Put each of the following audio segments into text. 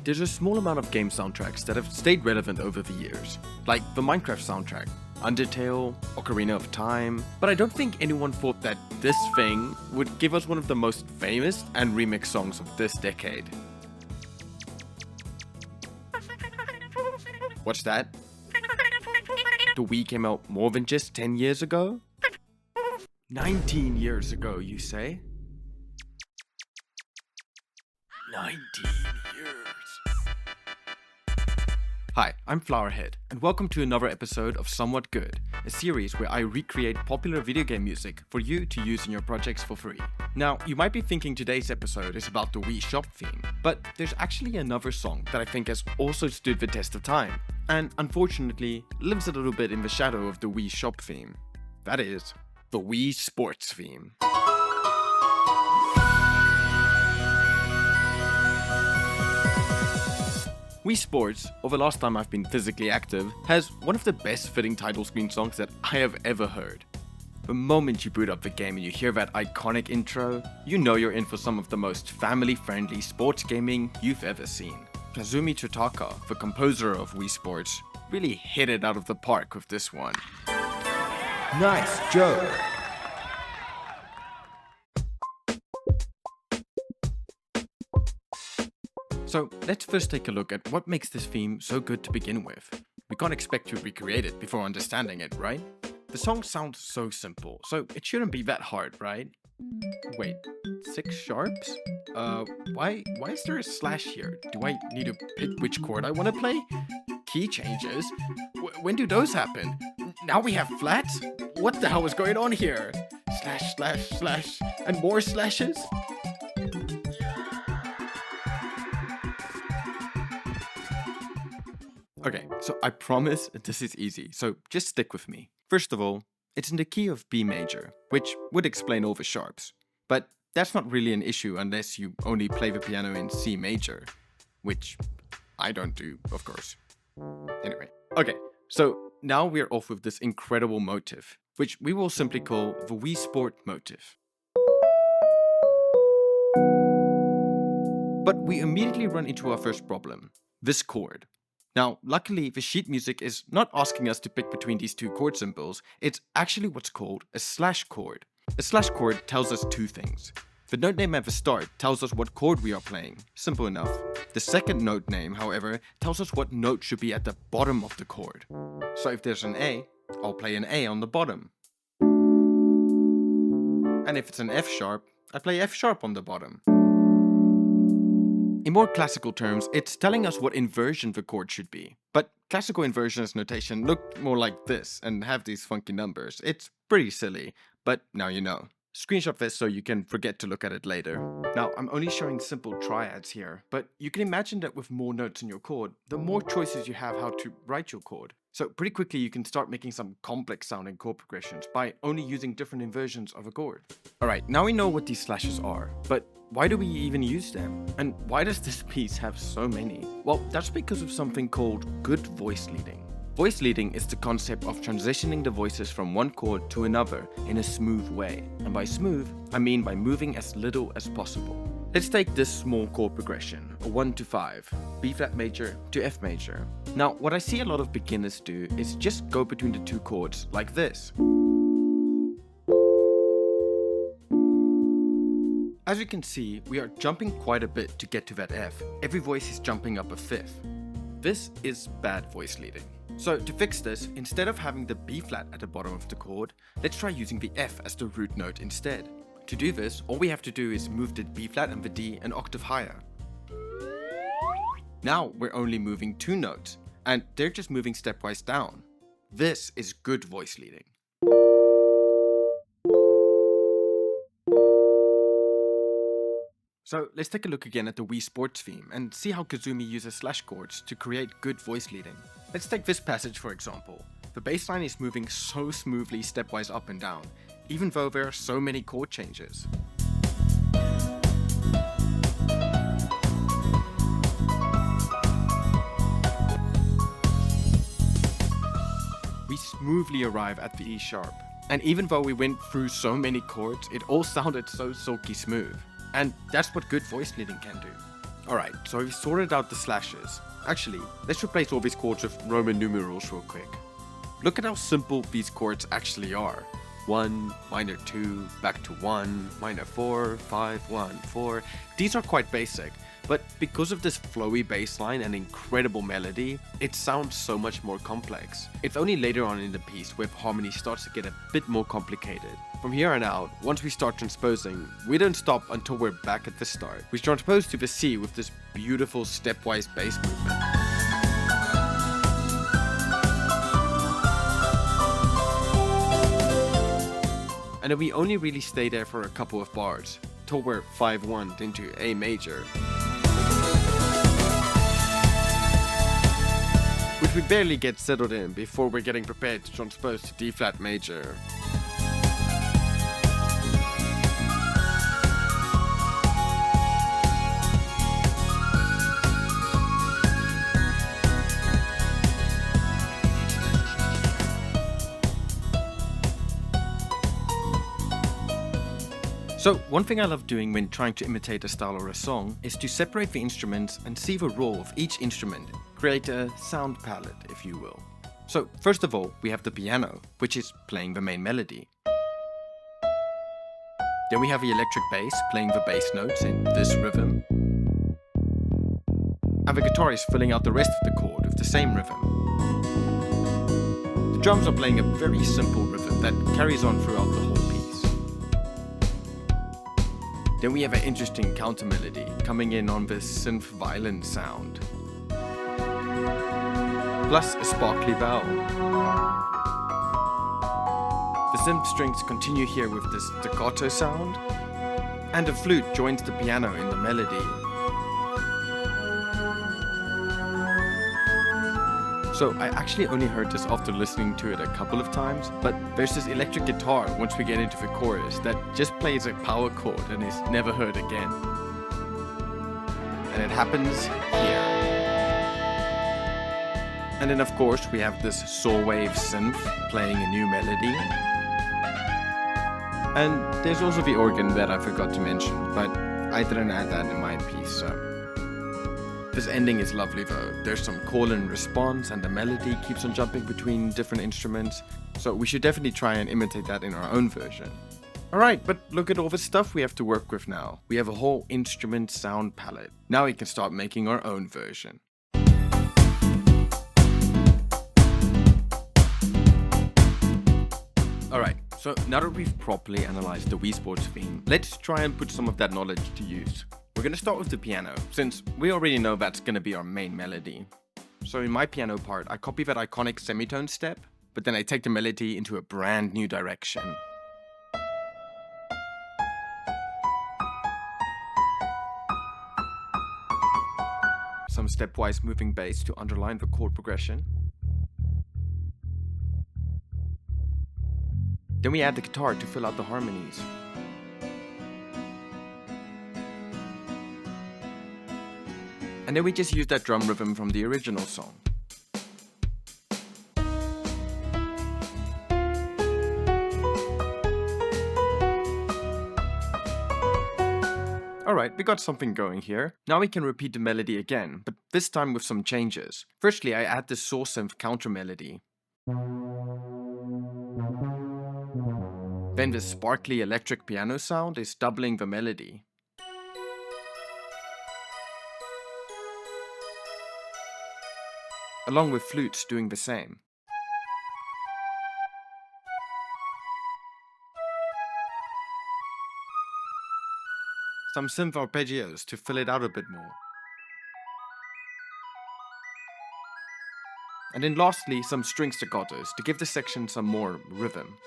there's a small amount of game soundtracks that have stayed relevant over the years, like the Minecraft soundtrack, Undertale, Ocarina of Time, but I don't think anyone thought that this thing would give us one of the most famous and remixed songs of this decade. What's that? The Wii came out more than just 10 years ago? 19 years ago, you say? 19 years. Hi, I'm Flowerhead, and welcome to another episode of Somewhat Good, a series where I recreate popular video game music for you to use in your projects for free. Now, you might be thinking today's episode is about the Wii Shop theme, but there's actually another song that I think has also stood the test of time, and unfortunately lives a little bit in the shadow of the Wii Shop theme. That is, the Wii Sports theme. Wii Sports, or the last time I've been physically active, has one of the best fitting title screen songs that I have ever heard. The moment you boot up the game and you hear that iconic intro, you know you're in for some of the most family-friendly sports gaming you've ever seen. Kazumi Totaka, the composer of Wii Sports, really hit it out of the park with this one. Nice joke! So let's first take a look at what makes this theme so good to begin with. We can't expect to recreate it before understanding it, right? The song sounds so simple, so it shouldn't be that hard, right? Wait, 6 sharps? Why is there a slash here? Do I need to pick which chord I want to play? Key changes? When do those happen? Now we have flats? What the hell is going on here? Slash, slash, slash, and more slashes? Okay, so I promise this is easy, so just stick with me. First of all, it's in the key of B major, which would explain all the sharps. But that's not really an issue unless you only play the piano in C major, which I don't do, of course. Anyway, okay, so now we're off with this incredible motif, which we will simply call the Wii Sport motif. But we immediately run into our first problem, this chord. Now, luckily, the sheet music is not asking us to pick between these two chord symbols, it's actually what's called a slash chord. A slash chord tells us two things. The note name at the start tells us what chord we are playing, simple enough. The second note name, however, tells us what note should be at the bottom of the chord. So if there's an A, I'll play an A on the bottom. And if it's an F sharp, I play F sharp on the bottom. In more classical terms, it's telling us what inversion the chord should be. But classical inversions notation look more like this and have these funky numbers. It's pretty silly, but now you know. Screenshot this so you can forget to look at it later. Now, I'm only showing simple triads here, but you can imagine that with more notes in your chord, the more choices you have how to write your chord. So pretty quickly you can start making some complex sounding chord progressions by only using different inversions of a chord. Alright, now we know what these slashes are, but why do we even use them? And why does this piece have so many? Well, that's because of something called good voice leading. Voice leading is the concept of transitioning the voices from one chord to another in a smooth way. And by smooth, I mean by moving as little as possible. Let's take this small chord progression, a 1 to 5, B flat major to F major. Now, what I see a lot of beginners do is just go between the two chords like this. As you can see, we are jumping quite a bit to get to that F. Every voice is jumping up a fifth. This is bad voice leading. So to fix this, instead of having the B flat at the bottom of the chord, let's try using the F as the root note instead. To do this, all we have to do is move the B flat and the D an octave higher. Now we're only moving 2 notes, and they're just moving stepwise down. This is good voice leading. So let's take a look again at the Wii Sports theme and see how Kazumi uses slash chords to create good voice leading. Let's take this passage for example. The bass line is moving so smoothly stepwise up and down, even though there are so many chord changes. We smoothly arrive at the E sharp, and even though we went through so many chords, it all sounded so silky smooth. And that's what good voice leading can do. Alright, so we've sorted out the slashes. Actually, let's replace all these chords with Roman numerals real quick. Look at how simple these chords actually are. 1, minor 2, back to 1, minor 4, 5, 1, 4. These are quite basic, but because of this flowy bass line and incredible melody, it sounds so much more complex. It's only later on in the piece where harmony starts to get a bit more complicated. From here on out, once we start transposing, we don't stop until we're back at the start. We transpose to the C with this beautiful stepwise bass movement. And then we only really stay there for a couple of bars, till we're 5-1 into A major. Which we barely get settled in before we're getting prepared to transpose to D flat major. So, one thing I love doing when trying to imitate a style or a song is to separate the instruments and see the role of each instrument, create a sound palette, if you will. So, first of all, we have the piano, which is playing the main melody. Then we have the electric bass playing the bass notes in this rhythm. And the guitar is filling out the rest of the chord with the same rhythm. The drums are playing a very simple rhythm that carries on throughout the whole piece. Then we have an interesting counter melody coming in on this synth violin sound. Plus a sparkly bell. The synth strings continue here with this staccato sound, and a flute joins the piano in the melody. So I actually only heard this after listening to it a couple of times, but there's this electric guitar once we get into the chorus that just plays a power chord and is never heard again. And it happens here. And then of course we have this saw wave synth playing a new melody. And there's also the organ that I forgot to mention, but I didn't add that in my piece, so. This ending is lovely though. There's some call and response and the melody keeps on jumping between different instruments. So we should definitely try and imitate that in our own version. Alright, but look at all the stuff we have to work with now. We have a whole instrument sound palette. Now we can start making our own version. Alright, so now that we've properly analyzed the Wii Sports theme, let's try and put some of that knowledge to use. We're going to start with the piano, since we already know that's going to be our main melody. So in my piano part, I copy that iconic semitone step, but then I take the melody into a brand new direction. Some stepwise moving bass to underline the chord progression. Then we add the guitar to fill out the harmonies. And then we just use that drum rhythm from the original song. Alright, we got something going here. Now we can repeat the melody again, but this time with some changes. Firstly, I add the saw synth counter melody. Then the sparkly electric piano sound is doubling the melody. Along with flutes doing the same. Some synth arpeggios to fill it out a bit more. And then lastly, some string staccatos to give the section some more rhythm.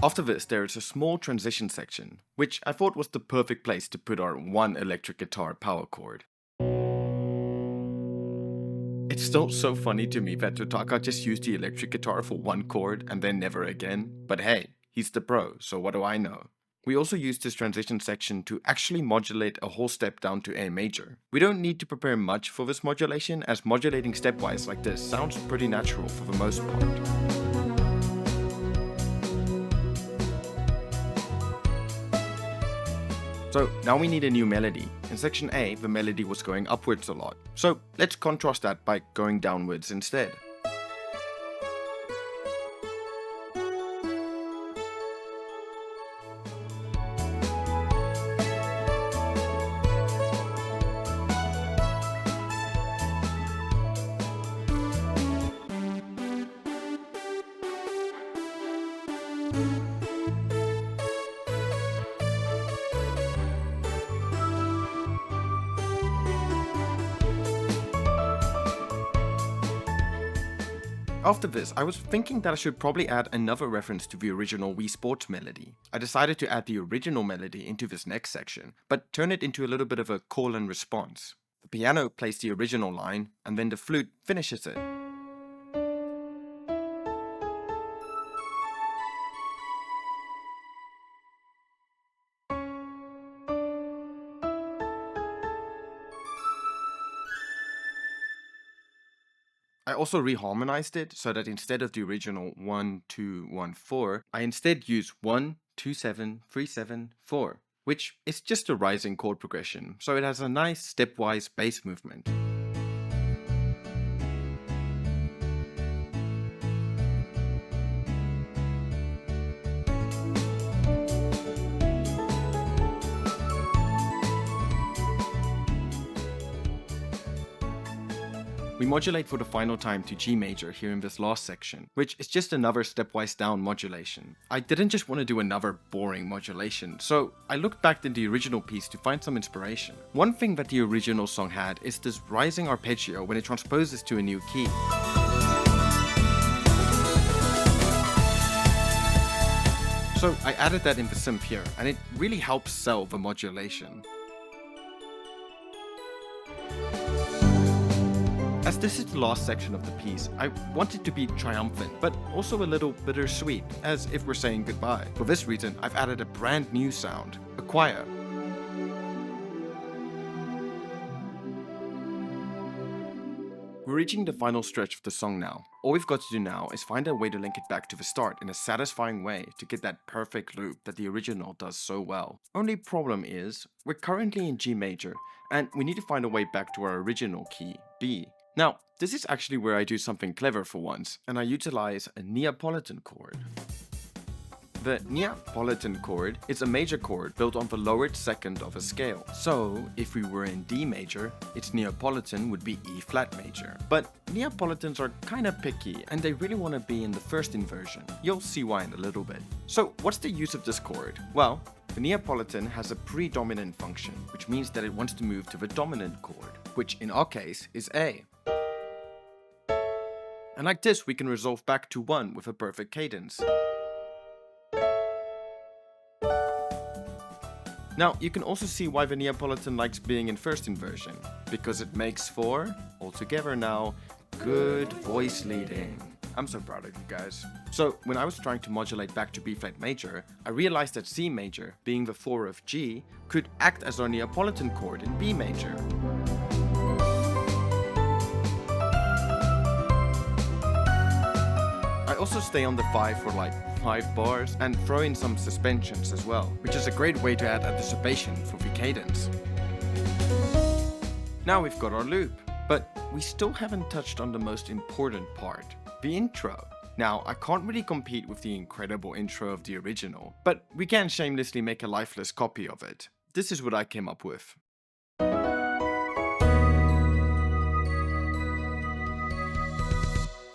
After this, there is a small transition section, which I thought was the perfect place to put our one electric guitar power chord. It's still so funny to me that Totaka just used the electric guitar for one chord and then never again, but hey, He's the pro, so what do I know? We also use this transition section to actually modulate a whole step down to A major. We don't need to prepare much for this modulation, as modulating stepwise like this sounds pretty natural for the most part. So now we need a new melody. In section A, the melody was going upwards a lot. So let's contrast that by going downwards instead. After this, I was thinking that I should probably add another reference to the original Wii Sports melody. I decided to add the original melody into this next section, but turn it into a little bit of a call and response. The piano plays the original line, and then the flute finishes it. I also reharmonized it so that instead of the original 1, 2, 1, 4, I instead use 1, 2, 7, 3, 7, 4, which is just a rising chord progression, so it has a nice stepwise bass movement. We modulate for the final time to G major here in this last section, which is just another stepwise down modulation. I didn't just want to do another boring modulation, so I looked back in the original piece to find some inspiration. One thing that the original song had is this rising arpeggio when it transposes to a new key. So I added that in the synth here, and it really helps sell the modulation. As this is the last section of the piece, I want it to be triumphant, but also a little bittersweet, as if we're saying goodbye. For this reason, I've added a brand new sound, a choir. We're reaching the final stretch of the song now. All we've got to do now is find a way to link it back to the start in a satisfying way to get that perfect loop that the original does so well. Only problem is, we're currently in G major, and we need to find a way back to our original key, B. Now, this is actually where I do something clever for once, and I utilize a Neapolitan chord. The Neapolitan chord is a major chord built on the lowered second of a scale. So, if we were in D major, its Neapolitan would be E flat major. But Neapolitans are kinda picky, and they really want to be in the first inversion. You'll see why in a little bit. So, what's the use of this chord? Well, the Neapolitan has a predominant function, which means that it wants to move to the dominant chord, which in our case is A. And like this, we can resolve back to 1 with a perfect cadence. Now, you can also see why the Neapolitan likes being in first inversion, because it makes for, altogether now, good voice leading. I'm so proud of you guys. So, when I was trying to modulate back to B flat major, I realized that C major, being the 4 of G, could act as our Neapolitan chord in B major. I also stay on the 5 for like 5 bars and throw in some suspensions as well, which is a great way to add anticipation for the cadence. Now we've got our loop, but we still haven't touched on the most important part, the intro. Now, I can't really compete with the incredible intro of the original, but we can shamelessly make a lifeless copy of it. This is what I came up with.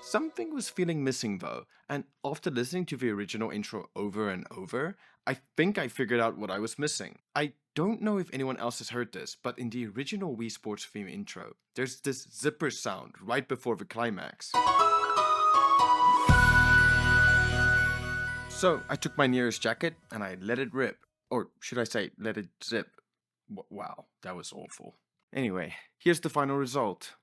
Something was feeling missing though, and after listening to the original intro over and over, I think I figured out what I was missing. I don't know if anyone else has heard this, but in the original Wii Sports theme intro, there's this zipper sound right before the climax. So I took my nearest jacket and I let it rip. Or should I say, let it zip. Wow, that was awful. Anyway, here's the final result.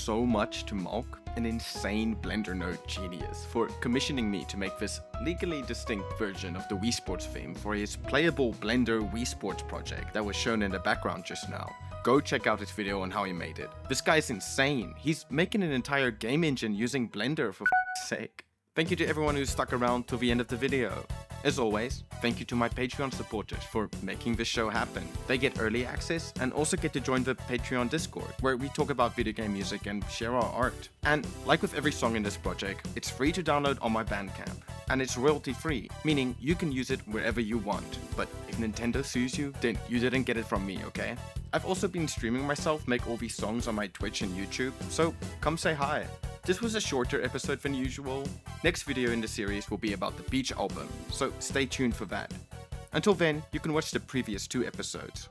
so much to Malc, an insane Blender nerd genius, for commissioning me to make this legally distinct version of the Wii Sports theme for his playable Blender Wii Sports project that was shown in the background just now. Go check out his video on how he made it. This guy's insane. He's making an entire game engine using Blender for f***'s sake. Thank you to everyone who stuck around till the end of the video. As always, thank you to my Patreon supporters for making this show happen. They get early access and also get to join the Patreon Discord, where we talk about video game music and share our art. And like with every song in this project, it's free to download on my Bandcamp. And it's royalty free, meaning you can use it wherever you want. But if Nintendo sues you, then you didn't get it from me, okay? I've also been streaming myself make all these songs on my Twitch and YouTube, so come say hi. This was a shorter episode than usual. Next video in the series will be about the Beach album, so stay tuned for that. Until then, you can watch the previous 2 episodes.